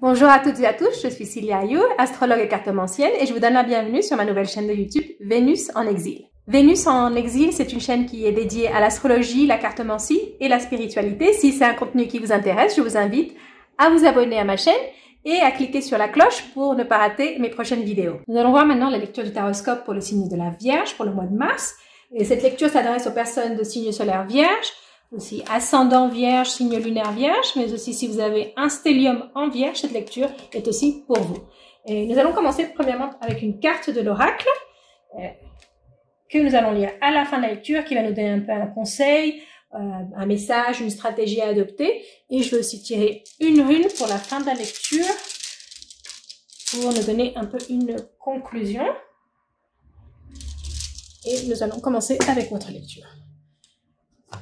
Bonjour à toutes et à tous, je suis Cilia Ayou, astrologue et cartomancienne, et je vous donne la bienvenue sur ma nouvelle chaîne de YouTube, Vénus en exil. Vénus en exil, c'est une chaîne qui est dédiée à l'astrologie, la cartomancie et la spiritualité. Si c'est un contenu qui vous intéresse, je vous invite à vous abonner à ma chaîne et à cliquer sur la cloche pour ne pas rater mes prochaines vidéos. Nous allons voir maintenant la lecture du taroscope pour le signe de la Vierge pour le mois de mars. Et cette lecture s'adresse aux personnes de signe solaire Vierge, aussi ascendant Vierge, signe lunaire Vierge, mais aussi si vous avez un stellium en Vierge, cette lecture est aussi pour vous. Et nous allons commencer premièrement avec une carte de l'oracle que nous allons lire à la fin de la lecture, qui va nous donner un peu un conseil, un message, une stratégie à adopter. Et je vais aussi tirer une rune pour la fin de la lecture pour nous donner un peu une conclusion. Et nous allons commencer avec notre lecture.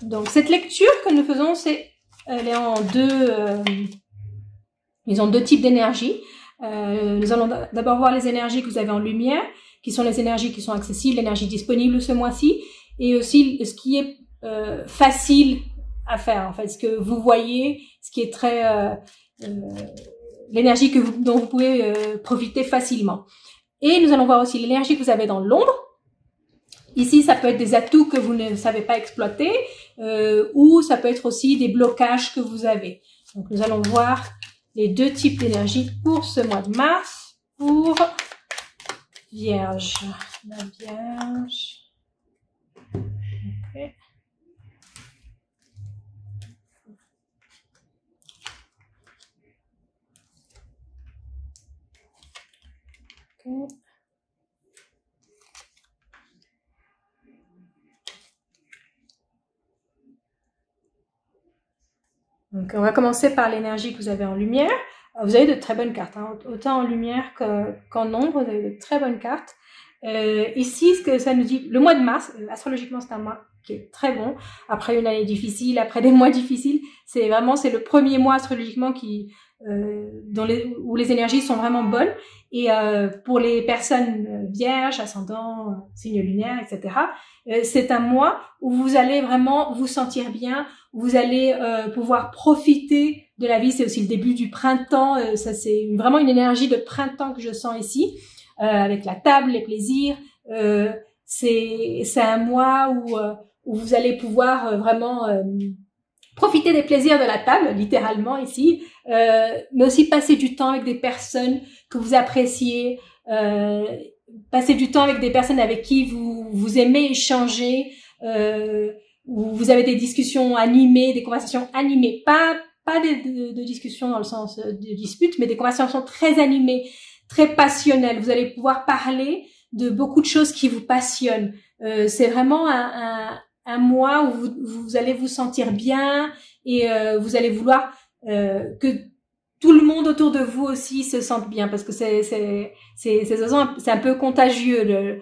Donc cette lecture que nous faisons, elle est en deux types d'énergie. Nous allons d'abord voir les énergies que vous avez en lumière, qui sont les énergies qui sont accessibles, l'énergie disponible ce mois-ci, et aussi ce qui est facile à faire, en fait, ce que vous voyez, ce qui est très l'énergie dont vous pouvez profiter facilement. Et nous allons voir aussi l'énergie que vous avez dans l'ombre. Ici, ça peut être des atouts que vous ne savez pas exploiter, ou ça peut être aussi des blocages que vous avez. Donc, nous allons voir les deux types d'énergie pour ce mois de mars, pour Vierge. La Vierge. Okay. Okay. Donc, on va commencer par l'énergie que vous avez en lumière. Vous avez de très bonnes cartes, hein, autant en lumière qu'en ombre, vous avez de très bonnes cartes. Ici, ce que ça nous dit, le mois de mars, astrologiquement, c'est un mois qui est très bon. Après une année difficile, après des mois difficiles, c'est le premier mois astrologiquement où les énergies sont vraiment bonnes. Et pour les personnes vierges, ascendant, signe lunaire, etc., c'est un mois où vous allez vraiment vous sentir bien, où vous allez pouvoir profiter de la vie. C'est aussi le début du printemps. Ça, c'est vraiment une énergie de printemps que je sens ici, avec la table, les plaisirs. C'est un mois où vous allez pouvoir vraiment profiter des plaisirs de la table, littéralement ici, mais aussi passer du temps avec des personnes que vous appréciez, passer du temps avec des personnes avec qui vous aimez échanger, où vous avez des discussions animées, des conversations animées, pas de discussions dans le sens de dispute, mais des conversations très animées, très passionnelles. Vous allez pouvoir parler de beaucoup de choses qui vous passionnent. C'est vraiment un mois où vous allez vous sentir bien et vous allez vouloir que tout le monde autour de vous aussi se sente bien, parce que c'est un peu contagieux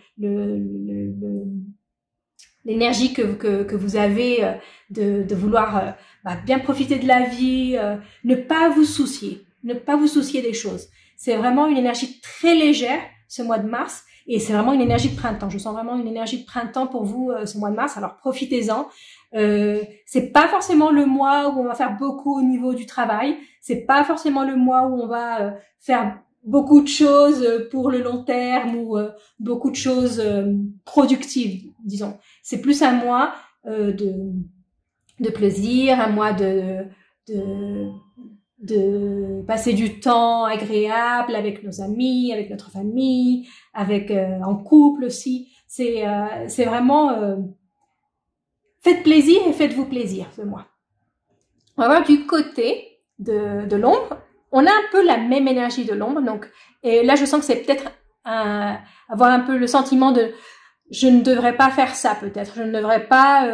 l'énergie que vous avez de vouloir bien profiter de la vie, ne pas vous soucier des choses. C'est vraiment une énergie très légère ce mois de mars. Et c'est vraiment une énergie de printemps. Je sens vraiment une énergie de printemps pour vous ce mois de mars. Alors profitez-en. C'est pas forcément le mois où on va faire beaucoup au niveau du travail. C'est pas forcément le mois où on va faire beaucoup de choses pour le long terme ou beaucoup de choses productives, disons. C'est plus un mois de plaisir, un mois de passer du temps agréable avec nos amis, avec notre famille, avec en couple aussi. C'est vraiment faites plaisir et faites-vous plaisir ce mois. On va voir du côté de l'ombre. On a un peu la même énergie de l'ombre, donc et là je sens que c'est peut-être avoir un peu le sentiment de je ne devrais pas faire ça, peut-être. Je ne devrais pas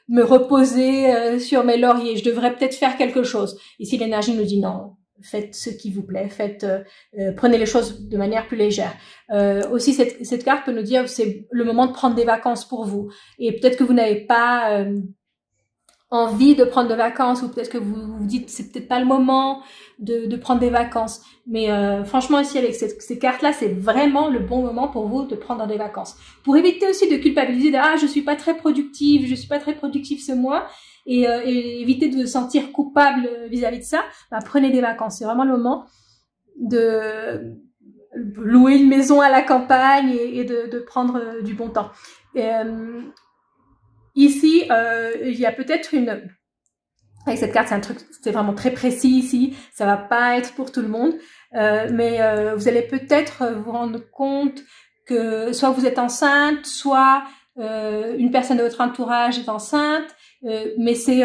me reposer sur mes lauriers. Je devrais peut-être faire quelque chose. Ici, l'énergie nous dit non. Faites ce qui vous plaît. Prenez les choses de manière plus légère. Aussi, cette carte peut nous dire c'est le moment de prendre des vacances pour vous. Et peut-être que vous n'avez pas envie de prendre des vacances, ou peut-être que vous vous dites c'est peut-être pas le moment de prendre des vacances. Mais franchement ici avec ces cartes-là, c'est vraiment le bon moment pour vous de prendre des vacances. Pour éviter aussi de culpabiliser, je suis pas très productive, ce mois, et éviter de se sentir coupable vis-à-vis de ça, prenez des vacances. C'est vraiment le moment de louer une maison à la campagne et de prendre du bon temps. Ici, il y a peut-être avec cette carte, c'est vraiment très précis ici, ça va pas être pour tout le monde, mais vous allez peut-être vous rendre compte que soit vous êtes enceinte, soit une personne de votre entourage est enceinte, mais c'est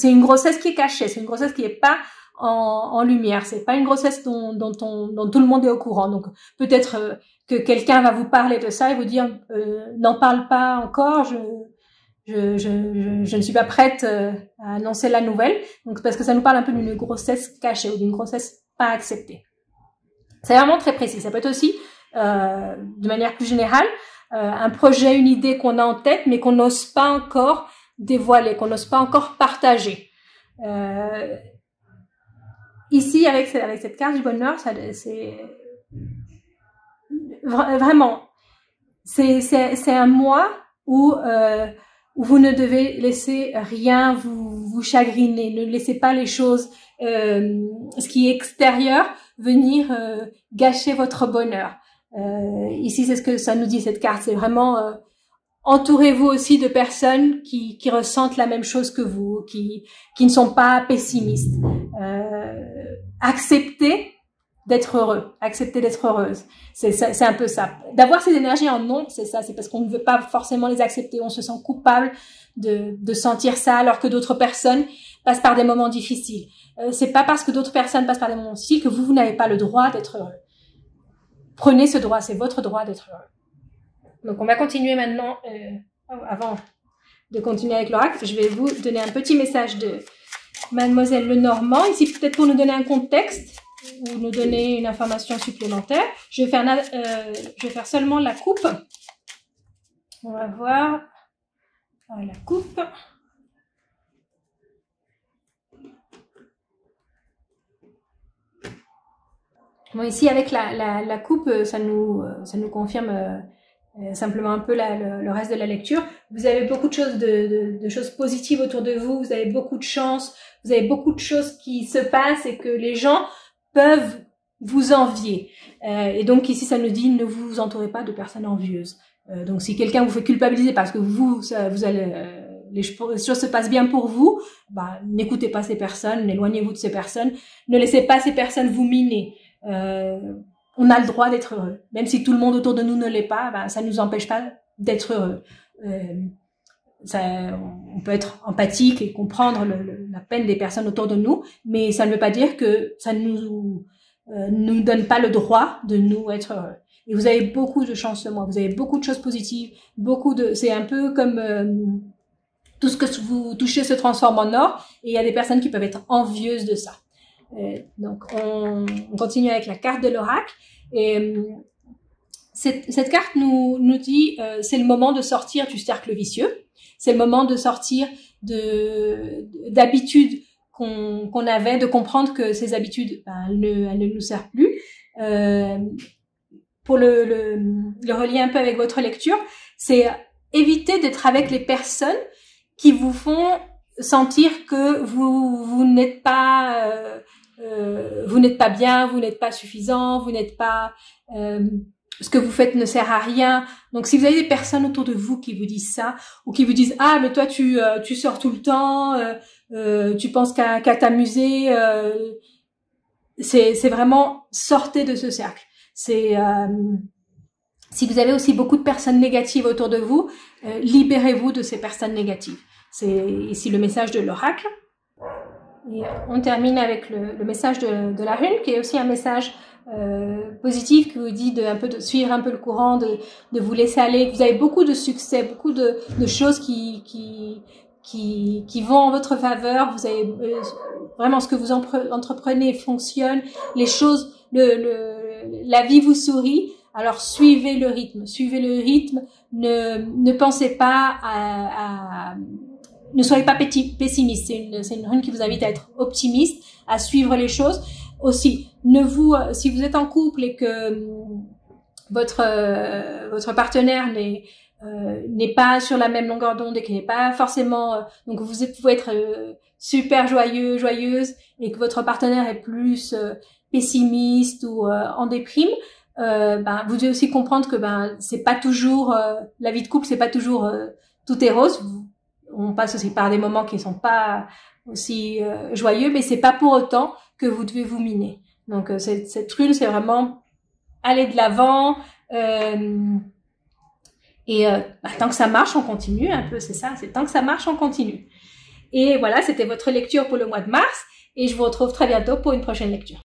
une grossesse qui est cachée, c'est une grossesse qui est pas en lumière, c'est pas une grossesse dont tout le monde est au courant. Donc peut-être que quelqu'un va vous parler de ça et vous dire n'en parle pas encore, je ne suis pas prête à annoncer la nouvelle. Donc parce que ça nous parle un peu d'une grossesse cachée ou d'une grossesse pas acceptée. C'est vraiment très précis. Ça peut être aussi de manière plus générale un projet, une idée qu'on a en tête mais qu'on n'ose pas encore dévoiler, qu'on n'ose pas encore partager. Ici, avec cette carte du bonheur, c'est vraiment, c'est un mois où vous ne devez laisser rien vous chagriner, ne laissez pas les choses, ce qui est extérieur, venir gâcher votre bonheur. Ici, c'est ce que ça nous dit cette carte, c'est vraiment entourez-vous aussi de personnes qui ressentent la même chose que vous, qui ne sont pas pessimistes. Acceptez d'être heureux, accepter d'être heureuse. C'est un peu ça. D'avoir ces énergies en nombre, c'est ça. C'est parce qu'on ne veut pas forcément les accepter. On se sent coupable de sentir ça, alors que d'autres personnes passent par des moments difficiles. C'est pas parce que d'autres personnes passent par des moments difficiles que vous n'avez pas le droit d'être heureux. Prenez ce droit, c'est votre droit d'être heureux. Donc on va continuer maintenant. Avant de continuer avec l'oracle, je vais vous donner un petit message de Mademoiselle Lenormand. Ici, peut-être pour nous donner un contexte ou nous donner une information supplémentaire. Je vais faire seulement la coupe. On va voir la coupe. Bon, ici, avec la coupe, ça nous confirme simplement un peu le reste de la lecture. Vous avez beaucoup de choses, de choses positives autour de vous. Vous avez beaucoup de chance. Vous avez beaucoup de choses qui se passent et que les gens peuvent vous envier. Et donc ici, ça nous dit ne vous entourez pas de personnes envieuses. Donc si quelqu'un vous fait culpabiliser parce que vous allez les choses se passent bien pour vous, bah n'écoutez pas ces personnes, éloignez-vous de ces personnes, ne laissez pas ces personnes vous miner. On a le droit d'être heureux, même si tout le monde autour de nous ne l'est pas, bah, ça nous empêche pas d'être heureux. On peut être empathique et comprendre la peine des personnes autour de nous, mais ça ne veut pas dire que ça nous donne pas le droit de nous être heureux. Et vous avez beaucoup de chance ce mois, vous avez beaucoup de choses positives, c'est un peu comme tout ce que vous touchez se transforme en or, et il y a des personnes qui peuvent être envieuses de ça. Donc on continue avec la carte de l'oracle, et cette carte nous dit c'est le moment de sortir du cercle vicieux, c'est le moment de sortir d'habitudes qu'on avait, de comprendre que ces habitudes elles ne nous servent plus. Pour le relier un peu avec votre lecture, c'est éviter d'être avec les personnes qui vous font sentir que vous n'êtes pas bien, vous n'êtes pas suffisant, vous n'êtes pas ce que vous faites ne sert à rien. Donc si vous avez des personnes autour de vous qui vous disent ça, ou qui vous disent ah mais toi tu sors tout le temps, tu penses qu'à t'amuser, c'est vraiment sortez de ce cercle. Si vous avez aussi beaucoup de personnes négatives autour de vous, libérez-vous de ces personnes négatives. C'est ici le message de l'oracle. Et on termine avec le message de la rune, qui est aussi un message positif qui vous dit de suivre un peu le courant, de vous laisser aller. Vous avez beaucoup de succès, beaucoup de choses qui vont en votre faveur. Vous avez vraiment ce que vous entreprenez fonctionne. Les choses, la vie vous sourit. Alors suivez le rythme. Ne pensez pas ne soyez pas pessimiste. C'est une rune qui vous invite à être optimiste, à suivre les choses. Aussi, si vous êtes en couple et que votre partenaire n'est pas sur la même longueur d'onde et qu'il n'est pas forcément, donc vous pouvez être super joyeux, joyeuse, et que votre partenaire est plus pessimiste ou en déprime, vous devez aussi comprendre que c'est pas toujours la vie de couple, c'est pas toujours tout est rose. On passe aussi par des moments qui sont pas aussi joyeux, mais c'est pas pour autant que vous devez vous miner. Donc cette rune, c'est vraiment aller de l'avant. Tant que ça marche, on continue un peu, c'est ça. C'est tant que ça marche, on continue. Et voilà, c'était votre lecture pour le mois de mars. Et je vous retrouve très bientôt pour une prochaine lecture.